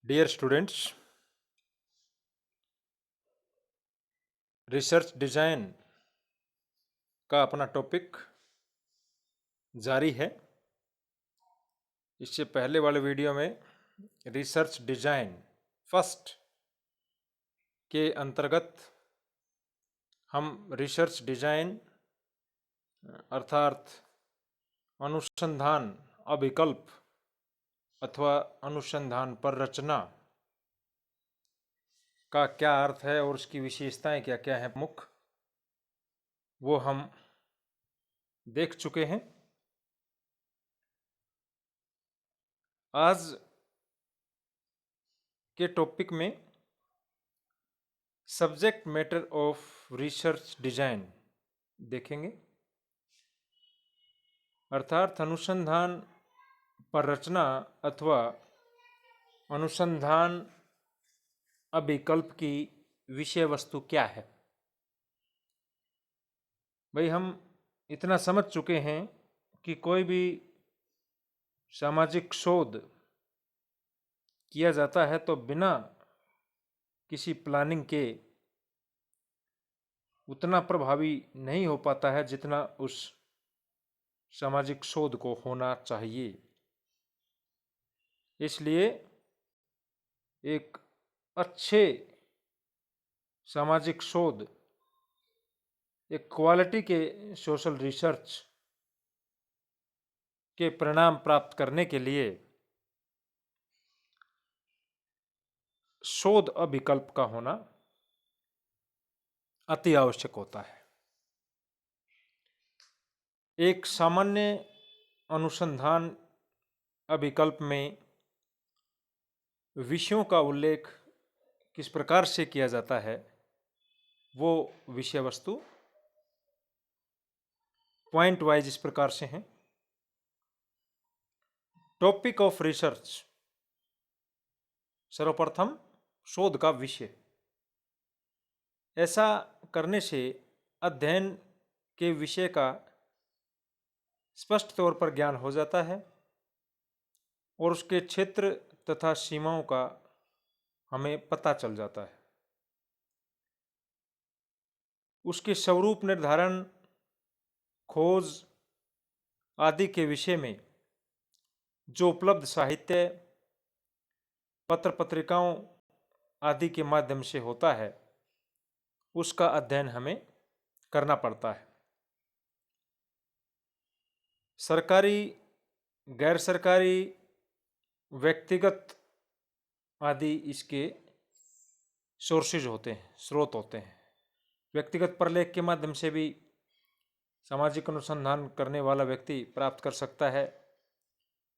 Dear students, research design का अपना topic जारी है। इससे पहले वाले वीडियो में रिसर्च डिज़ाइन फर्स्ट के अंतर्गत हम रिसर्च डिज़ाइन अर्थात अनुसंधान अभिकल्प अथवा अनुसंधान पर रचना का क्या अर्थ है और उसकी विशेषताएं क्या क्या हैं प्रमुख, वो हम देख चुके हैं। आज के टॉपिक में subject matter of research design देखेंगे, अर्थात अनुसंधान पर रचना अथवा अनुसंधान अभिकल्प की विषय वस्तु क्या है। भाई, हम इतना समझ चुके हैं कि कोई भी सामाजिक शोध किया जाता है तो बिना किसी प्लानिंग के उतना प्रभावी नहीं हो पाता है जितना उस सामाजिक शोध को होना चाहिए। इसलिए एक अच्छे सामाजिक शोध, एक क्वालिटी के सोशल रिसर्च के परिणाम प्राप्त करने के लिए शोध अभिकल्प का होना अति आवश्यक होता है। एक सामान्य अनुसंधान अभिकल्प में विषयों का उल्लेख किस प्रकार से किया जाता है, वो विषय वस्तु पॉइंट वाइज इस प्रकार से हैं। टॉपिक ऑफ रिसर्च, सर्वप्रथम शोध का विषय। ऐसा करने से अध्ययन के विषय का स्पष्ट तौर पर ज्ञान हो जाता है और उसके क्षेत्र तथा सीमाओं का हमें पता चल जाता है। उसके स्वरूप निर्धारण, खोज आदि के विषय में जो उपलब्ध साहित्य, पत्र पत्रिकाओं आदि के माध्यम से होता है, उसका अध्ययन हमें करना पड़ता है। सरकारी, गैर सरकारी, व्यक्तिगत आदि इसके सोर्सेज होते हैं, स्रोत होते हैं। व्यक्तिगत प्रलेख के माध्यम से भी सामाजिक अनुसंधान करने वाला व्यक्ति प्राप्त कर सकता है।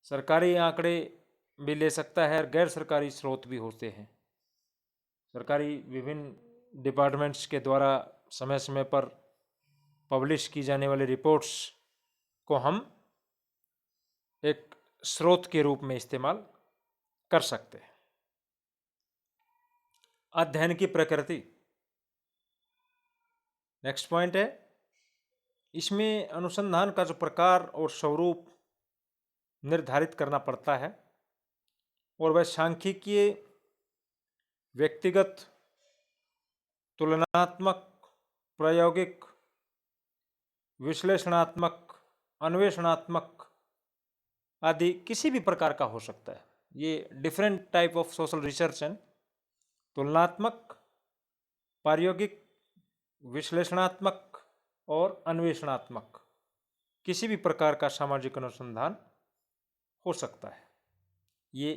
सरकारी आंकड़े भी ले सकता है और गैर सरकारी स्रोत भी होते हैं। सरकारी विभिन्न डिपार्टमेंट्स के द्वारा समय समय पर पब्लिश की जाने वाली रिपोर्ट्स को हम एक स्रोत के रूप में इस्तेमाल कर सकते हैं। अध्ययन की प्रकृति नेक्स्ट पॉइंट है। इसमें अनुसंधान का जो प्रकार और स्वरूप निर्धारित करना पड़ता है और वह सांख्यिकीय, व्यक्तिगत, तुलनात्मक, प्रायोगिक, विश्लेषणात्मक, अन्वेषणात्मक आदि किसी भी प्रकार का हो सकता है। ये different type of social research हैं। तुलनात्मक, प्रायोगिक, विश्लेषणात्मक और अन्वेषणात्मक, किसी भी प्रकार का सामाजिक अनुसंधान हो सकता है। ये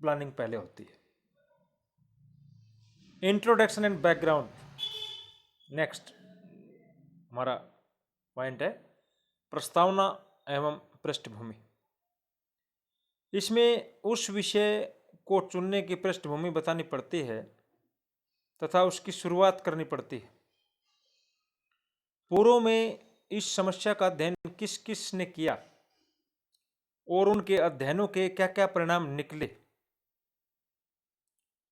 प्लानिंग पहले होती है। इंट्रोडक्शन एंड बैकग्राउंड नेक्स्ट हमारा पॉइंट है, प्रस्तावना एवं पृष्ठभूमि। इसमें उस विषय को चुनने की पृष्ठभूमि बतानी पड़ती है तथा उसकी शुरुआत करनी पड़ती है। पूर्व में इस समस्या का अध्ययन किस किस ने किया और उनके अध्ययनों के क्या क्या परिणाम निकले,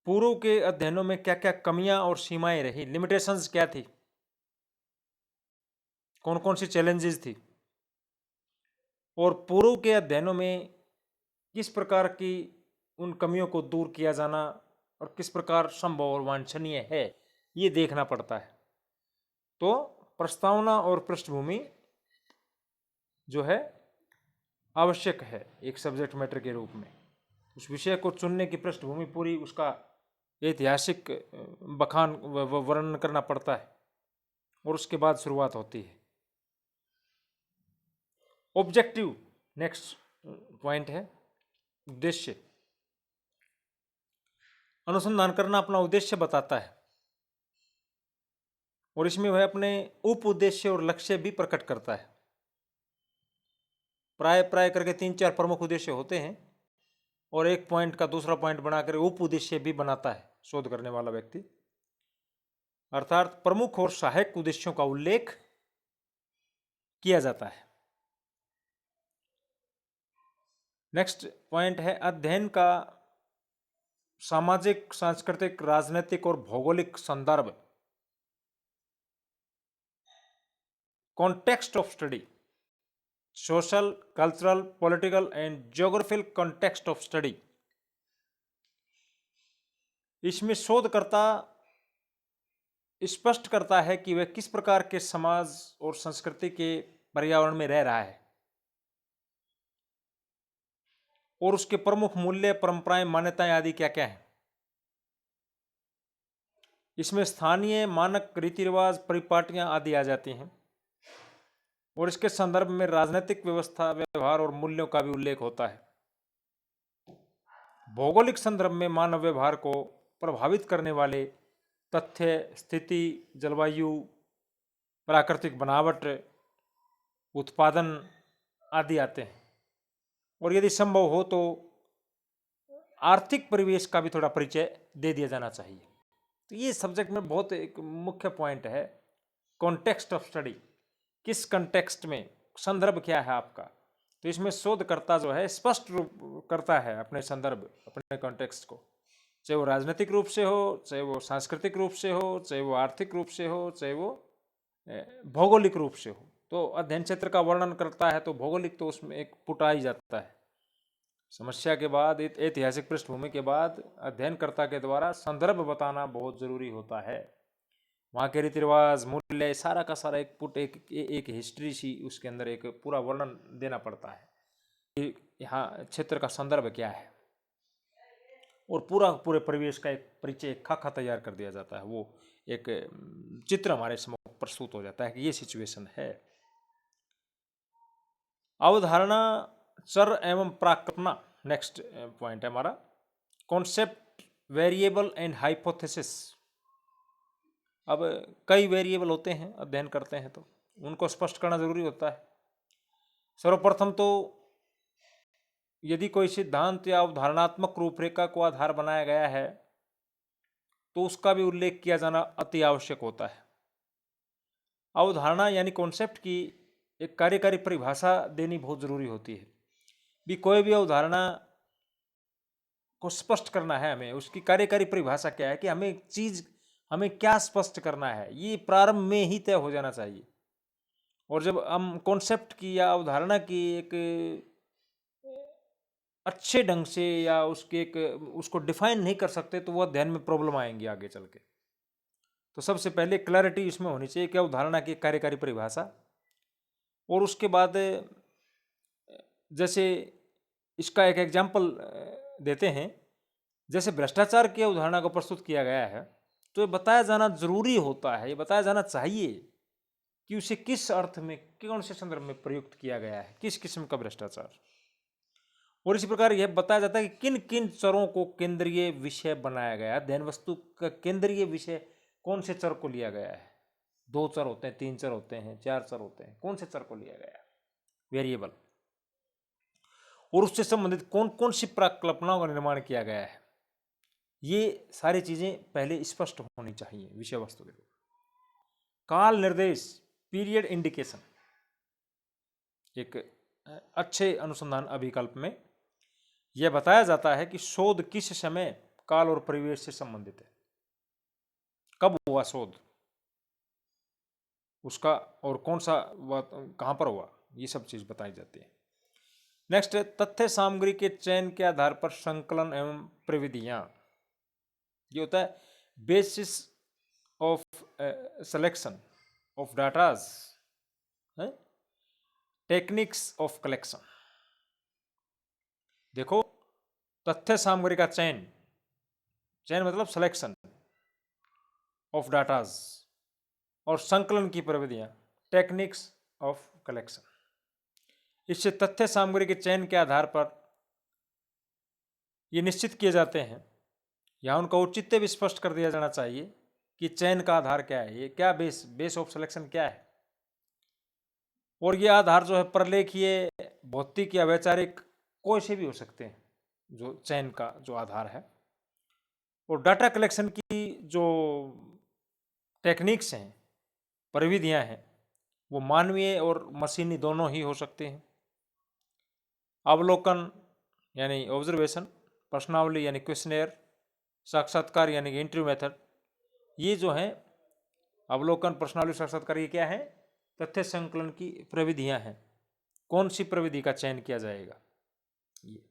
पूर्व के अध्ययनों में क्या क्या कमियां और सीमाएं रही, लिमिटेशंस क्या थी, कौन कौन सी चैलेंजेस थी, और पूर्व के अध्ययनों में किस प्रकार की उन कमियों को दूर किया जाना और किस प्रकार संभव और वांछनीय है, ये देखना पड़ता है। तो प्रस्तावना और पृष्ठभूमि जो है आवश्यक है एक सब्जेक्ट मैटर के रूप में। उस विषय को चुनने की पृष्ठभूमि पूरी उसका ऐतिहासिक बखान वर्णन करना पड़ता है और उसके बाद शुरुआत होती है। ऑब्जेक्टिव नेक्स्ट पॉइंट है, उद्देश्य। अनुसंधान करना अपना उद्देश्य बताता है और इसमें वह अपने उप उद्देश्य और लक्ष्य भी प्रकट करता है। प्राय प्राय करके 3-4 प्रमुख उद्देश्य होते हैं और एक पॉइंट का दूसरा पॉइंट बनाकर उप उद्देश्य भी बनाता है शोध करने वाला व्यक्ति। अर्थात प्रमुख और सहायक उद्देश्यों का उल्लेख किया जाता है। नेक्स्ट पॉइंट है अध्ययन का सामाजिक, सांस्कृतिक, राजनीतिक और भौगोलिक संदर्भ। Context of study, social, cultural, political and geographical context of study. इसमें शोधकर्ता स्पष्ट करता है कि वह किस प्रकार के समाज और संस्कृति के पर्यावरण में रह रहा है और उसके प्रमुख मूल्य, परंपराएं, मान्यताएं आदि क्या क्या है। इसमें स्थानीय मानक, रीति रिवाज, परिपाटियां आदि आ जाती हैं और इसके संदर्भ में राजनीतिक व्यवस्था, व्यवहार और मूल्यों का भी उल्लेख होता है। भौगोलिक संदर्भ में मानव व्यवहार को प्रभावित करने वाले तथ्य, स्थिति, जलवायु, प्राकृतिक बनावट, उत्पादन आदि आते हैं और यदि संभव हो तो आर्थिक परिवेश का भी थोड़ा परिचय दे दिया जाना चाहिए। तो ये सब्जेक्ट में बहुत एक मुख्य पॉइंट है, कॉन्टेक्स्ट ऑफ स्टडी। किस कॉन्टेक्स्ट में, संदर्भ क्या है आपका। तो इसमें शोधकर्ता जो है स्पष्ट रूप करता है अपने संदर्भ, अपने कॉन्टेक्स्ट को, चाहे वो राजनीतिक रूप से हो, चाहे वो सांस्कृतिक रूप से हो, चाहे वो आर्थिक रूप से हो, चाहे वो भौगोलिक रूप से हो। तो अध्ययन क्षेत्र का वर्णन करता है तो भौगोलिक तो उसमें एक पुटा ही जाता है। समस्या के बाद, ऐतिहासिक पृष्ठभूमि के बाद अध्ययनकर्ता के द्वारा संदर्भ बताना बहुत जरूरी होता है। वहाँ के रीति रिवाज, मूल्य, सारा का सारा एक पुट, एक हिस्ट्री सी उसके अंदर एक पूरा वर्णन देना पड़ता है कि यहाँ क्षेत्र का संदर्भ क्या है और पूरे परिवेश का एक परिचय, एक खाका तैयार कर दिया जाता है। वो एक चित्र हमारे समक्ष प्रस्तुत हो जाता है कि ये सिचुएशन है। अवधारणा, चर एवं प्राकल्पना नेक्स्ट पॉइंट है हमारा। Concept, variable and hypothesis. अब कई वेरिएबल होते हैं, अध्ययन करते हैं तो उनको स्पष्ट करना जरूरी होता है। सर्वप्रथम तो यदि कोई सिद्धांत या अवधारणात्मक रूपरेखा को आधार बनाया गया है तो उसका भी उल्लेख किया जाना अति आवश्यक होता है। अवधारणा यानी कॉन्सेप्ट की एक कार्यकारी परिभाषा देनी बहुत जरूरी होती है। भी कोई भी अवधारणा को स्पष्ट करना है हमें, उसकी कार्यकारी परिभाषा क्या है कि हमें एक चीज, हमें क्या स्पष्ट करना है, ये प्रारंभ में ही तय हो जाना चाहिए। और जब हम कॉन्सेप्ट की या अवधारणा की एक अच्छे ढंग से या उसके एक उसको डिफाइन नहीं कर सकते तो वह अध्ययन में प्रॉब्लम आएंगी आगे चल के। तो सबसे पहले क्लैरिटी इसमें होनी चाहिए कि अवधारणा की कार्यकारी परिभाषा, और उसके बाद जैसे इसका एक एग्जाम्पल देते हैं। जैसे भ्रष्टाचार की अवधारणा को प्रस्तुत किया गया है तो ये बताया जाना जरूरी होता है, ये बताया जाना चाहिए कि उसे किस अर्थ में, कौन से संदर्भ में प्रयुक्त किया गया है, किस किस्म का भ्रष्टाचार। और इसी प्रकार यह बताया जाता है कि किन किन चरों को केंद्रीय विषय बनाया गया है। अध्ययन वस्तु का केंद्रीय विषय कौन से चर को लिया गया है। 2 चर होते हैं, 3 चर होते हैं, 4 चर होते हैं, कौन से चर को लिया गया है, वेरिएबल। और उससे संबंधित कौन कौन सी प्रकल्पनाओं का निर्माण किया गया है। ये सारी चीजें पहले स्पष्ट होनी चाहिए विषय वस्तु के। काल निर्देश, पीरियड इंडिकेशन, एक अच्छे अनुसंधान अभिकल्प में यह बताया जाता है कि शोध किस समय, काल और परिवेश से संबंधित है। कब हुआ शोध उसका और कौन सा कहां पर हुआ, ये सब चीज बताई जाती है। नेक्स्ट है तथ्य सामग्री के चयन के आधार पर संकलन एवं प्रविधियां। ये होता है basis of selection of datas, techniques of collection. देखो, तथ्य सामग्री का चयन, चयन मतलब सिलेक्शन ऑफ डाटाज, और संकलन की प्रविधियां, टेक्निक्स ऑफ कलेक्शन। इससे तथ्य सामग्री के चयन के आधार पर ये निश्चित किए जाते हैं, या उनका औचित्य भी स्पष्ट कर दिया जाना चाहिए कि चयन का आधार क्या है, ये क्या बेस ऑफ सिलेक्शन क्या है। और ये आधार जो है प्रलेखीय, भौतिक या वैचारिक कोई से भी हो सकते हैं, जो चयन का जो आधार है। और डाटा कलेक्शन की जो टेक्निक्स हैं, प्रविधियां हैं, वो मानवीय और मशीनी दोनों ही हो सकते हैं। अवलोकन यानी ऑब्जर्वेशन, प्रश्नावली यानी क्वेश्चनेयर, साक्षात्कार यानी कि इंटरव्यू मेथड, ये जो है अवलोकन, प्रश्नावली, साक्षात्कार, ये क्या है? तथ्य संकलन की प्रविधियां हैं। कौन सी प्रविधि का चयन किया जाएगा, ये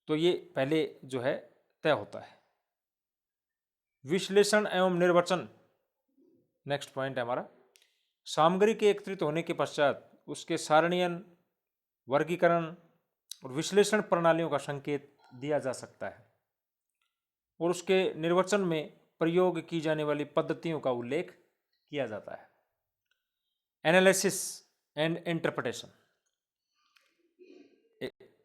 तो ये पहले जो है तय होता है। विश्लेषण एवं निर्वचन, नेक्स्ट पॉइंट है हमारा। सामग्री के एकत्रित होने के पश्चात उसके सारणीयन, वर्गीकरण और विश्लेषण प्रणालियों का संकेत दिया जा सकता है, और उसके निर्वचन में प्रयोग की जाने वाली पद्धतियों का उल्लेख किया जाता है। एनालिसिस एंड इंटरप्रिटेशन,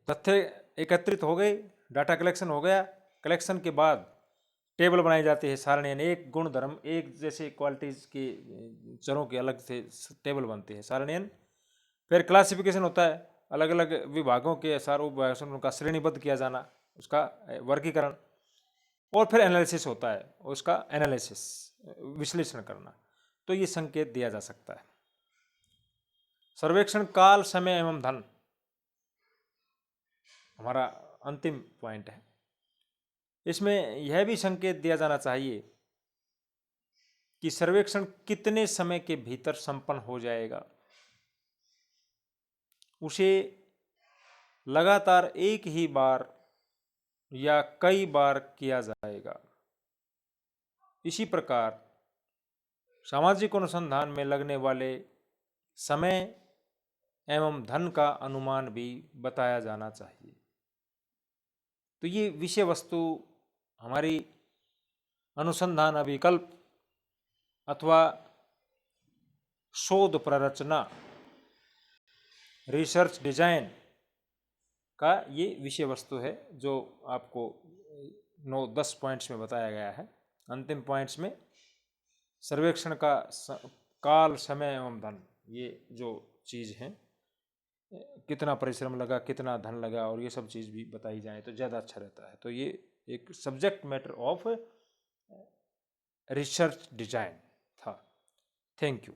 तथ्य एकत्रित हो गए, डाटा कलेक्शन हो गया, कलेक्शन के बाद टेबल बनाई जाती है, सारणीयन, एक गुण धर्म, एक जैसे क्वालिटीज के चरों के अलग से टेबल बनते हैं, सारणीयन। फिर क्लासिफिकेशन होता है, अलग अलग विभागों के सारों उनका श्रेणीबद्ध किया जाना, उसका वर्गीकरण। और फिर एनालिसिस होता है, उसका एनालिसिस, विश्लेषण करना। तो ये संकेत दिया जा सकता है। सर्वेक्षण काल, समय एवं धन, हमारा अंतिम पॉइंट है। इसमें यह भी संकेत दिया जाना चाहिए कि सर्वेक्षण कितने समय के भीतर संपन्न हो जाएगा। उसे लगातार एक ही बार या कई बार किया जाएगा। इसी प्रकार सामाजिक अनुसंधान में लगने वाले समय एवं धन का अनुमान भी बताया जाना चाहिए। तो ये विषय वस्तु हमारी अनुसंधान अभिकल्प अथवा शोध प्ररचना, रिसर्च डिजाइन का ये विषय वस्तु है, जो आपको 9-10 पॉइंट्स में बताया गया है। अंतिम पॉइंट्स में सर्वेक्षण का काल, समय एवं धन, ये जो चीज़ है, कितना परिश्रम लगा, कितना धन लगा, और ये सब चीज़ भी बताई जाए तो ज़्यादा अच्छा रहता है। तो ये एक subject matter of research design था। Thank you.